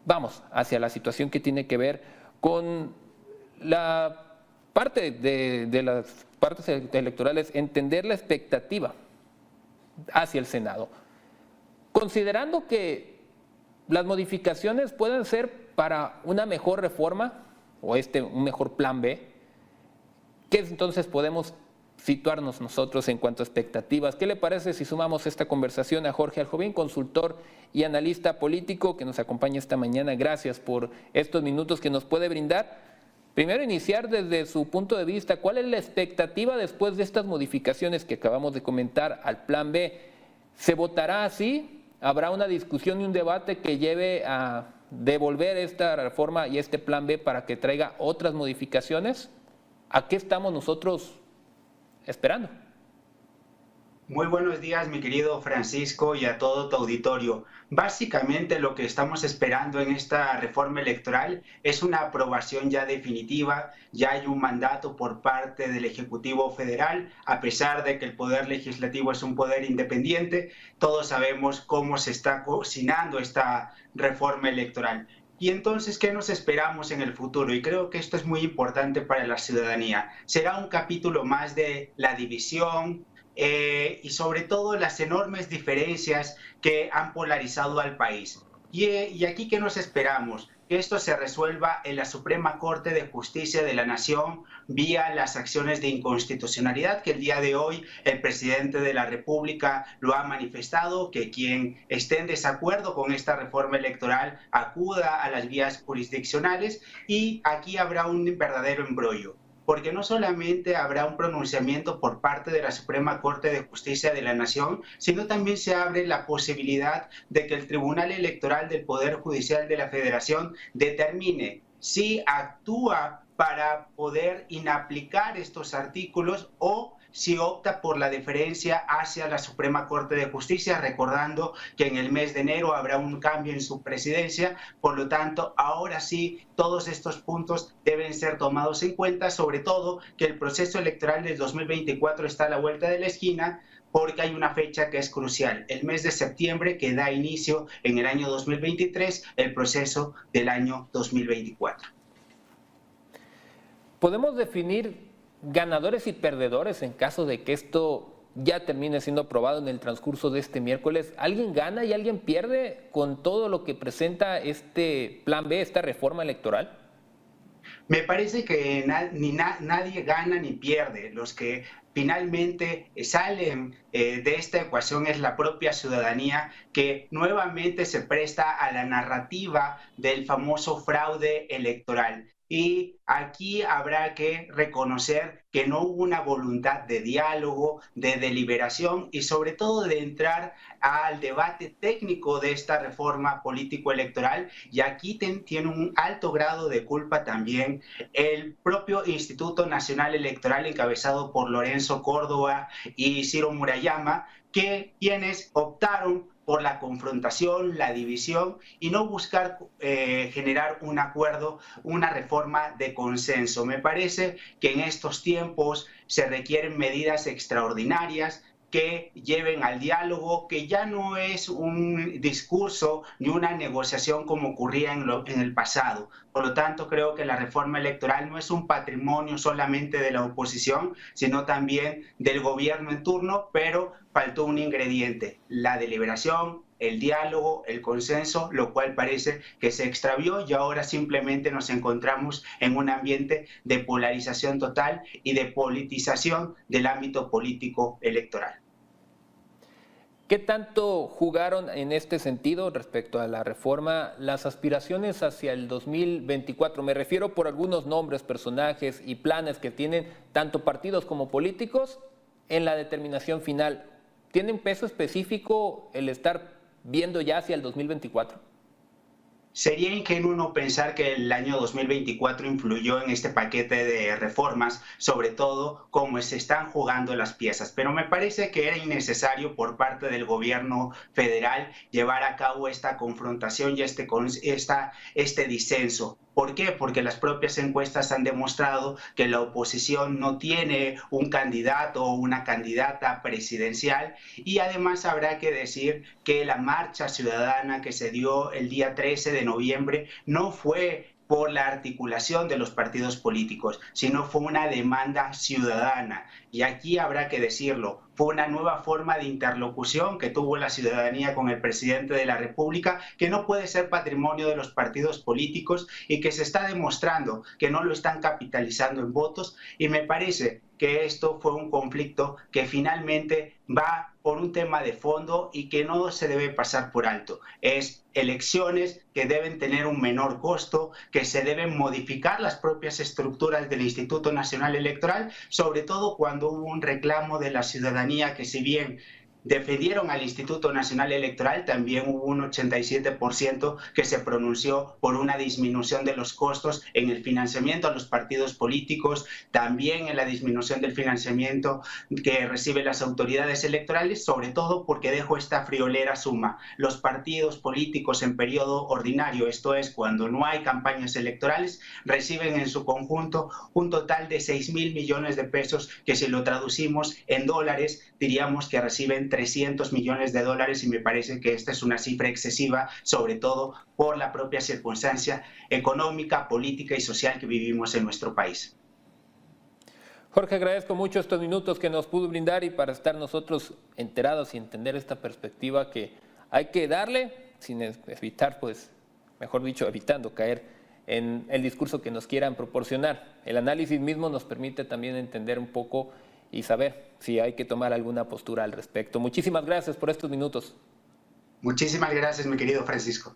vamos hacia la situación que tiene que ver con la parte de las partes electorales, entender la expectativa hacia el Senado, considerando que las modificaciones pueden ser para una mejor reforma o un mejor plan B. ¿Qué entonces podemos situarnos nosotros en cuanto a expectativas? ¿Qué le parece si sumamos esta conversación a Jorge Aljovín, consultor y analista político que nos acompaña esta mañana? Gracias por estos minutos que nos puede brindar. Primero, iniciar desde su punto de vista, ¿cuál es la expectativa después de estas modificaciones que acabamos de comentar al plan B? ¿Se votará así? ¿Habrá una discusión y un debate que lleve a devolver esta reforma y este plan B para que traiga otras modificaciones? ¿A qué estamos nosotros esperando? Muy buenos días, mi querido Francisco, y a todo tu auditorio. Básicamente lo que estamos esperando en esta reforma electoral es una aprobación ya definitiva. Ya hay un mandato por parte del Ejecutivo Federal, a pesar de que el Poder Legislativo es un poder independiente. Todos sabemos cómo se está cocinando esta reforma electoral. Y entonces, ¿qué nos esperamos en el futuro? Y creo que esto es muy importante para la ciudadanía. Será un capítulo más de la división, y sobre todo las enormes diferencias que han polarizado al país. Y aquí, ¿qué nos esperamos? Que esto se resuelva en la Suprema Corte de Justicia de la Nación vía las acciones de inconstitucionalidad que el día de hoy el presidente de la República lo ha manifestado, que quien esté en desacuerdo con esta reforma electoral acuda a las vías jurisdiccionales, y aquí habrá un verdadero embrollo, porque no solamente habrá un pronunciamiento por parte de la Suprema Corte de Justicia de la Nación, sino también se abre la posibilidad de que el Tribunal Electoral del Poder Judicial de la Federación determine si actúa para poder inaplicar estos artículos o si opta por la deferencia hacia la Suprema Corte de Justicia, recordando que en el mes de enero habrá un cambio en su presidencia. Por lo tanto, ahora sí, todos estos puntos deben ser tomados en cuenta, sobre todo que el proceso electoral del 2024 está a la vuelta de la esquina, porque hay una fecha que es crucial, el mes de septiembre, que da inicio en el año 2023, el proceso del año 2024. ¿Podemos definir ganadores y perdedores en caso de que esto ya termine siendo aprobado en el transcurso de este miércoles? ¿Alguien gana y alguien pierde con todo lo que presenta este plan B, esta reforma electoral? Me parece que nadie gana ni pierde. Los que finalmente salen de esta ecuación es la propia ciudadanía, que nuevamente se presta a la narrativa del famoso fraude electoral. Y aquí habrá que reconocer que no hubo una voluntad de diálogo, de deliberación y sobre todo de entrar al debate técnico de esta reforma político-electoral. Y aquí tiene un alto grado de culpa también el propio Instituto Nacional Electoral, encabezado por Lorenzo Córdoba y Ciro Murayama, quienes optaron por la confrontación, la división y no buscar generar un acuerdo, una reforma de consenso. Me parece que en estos tiempos se requieren medidas extraordinarias que lleven al diálogo, que ya no es un discurso ni una negociación como ocurría en el pasado. Por lo tanto, creo que la reforma electoral no es un patrimonio solamente de la oposición, sino también del gobierno en turno, pero faltó un ingrediente: la deliberación, el diálogo, el consenso, lo cual parece que se extravió y ahora simplemente nos encontramos en un ambiente de polarización total y de politización del ámbito político electoral. ¿Qué tanto jugaron en este sentido respecto a la reforma las aspiraciones hacia el 2024? Me refiero por algunos nombres, personajes y planes que tienen tanto partidos como políticos en la determinación final. ¿Tiene un peso específico el estar viendo ya hacia el 2024? Sería ingenuo no pensar que el año 2024 influyó en este paquete de reformas, sobre todo cómo se están jugando las piezas, pero me parece que era innecesario por parte del gobierno federal llevar a cabo esta confrontación y este disenso. ¿Por qué? Porque las propias encuestas han demostrado que la oposición no tiene un candidato o una candidata presidencial, y además habrá que decir que la marcha ciudadana que se dio el día 13 de noviembre no fue por la articulación de los partidos políticos, sino fue una demanda ciudadana. Y aquí habrá que decirlo, fue una nueva forma de interlocución que tuvo la ciudadanía con el presidente de la República, que no puede ser patrimonio de los partidos políticos y que se está demostrando que no lo están capitalizando en votos. Y me parece que esto fue un conflicto que finalmente va por un tema de fondo y que no se debe pasar por alto. Es elecciones que deben tener un menor costo, que se deben modificar las propias estructuras del Instituto Nacional Electoral, sobre todo cuando hubo un reclamo de la ciudadanía que, si bien defendieron al Instituto Nacional Electoral, también hubo un 87% que se pronunció por una disminución de los costos en el financiamiento a los partidos políticos, también en la disminución del financiamiento que reciben las autoridades electorales, sobre todo porque dejo esta friolera suma. Los partidos políticos en periodo ordinario, esto es, cuando no hay campañas electorales, reciben en su conjunto un total de 6.000 millones de pesos, que si lo traducimos en dólares, diríamos que reciben 300 millones de dólares, y me parece que esta es una cifra excesiva, sobre todo por la propia circunstancia económica, política y social que vivimos en nuestro país. Jorge, agradezco mucho estos minutos que nos pudo brindar y para estar nosotros enterados y entender esta perspectiva que hay que darle sin evitar, pues, mejor dicho, evitando caer en el discurso que nos quieran proporcionar. El análisis mismo nos permite también entender un poco y saber si hay que tomar alguna postura al respecto. Muchísimas gracias por estos minutos. Muchísimas gracias, mi querido Francisco.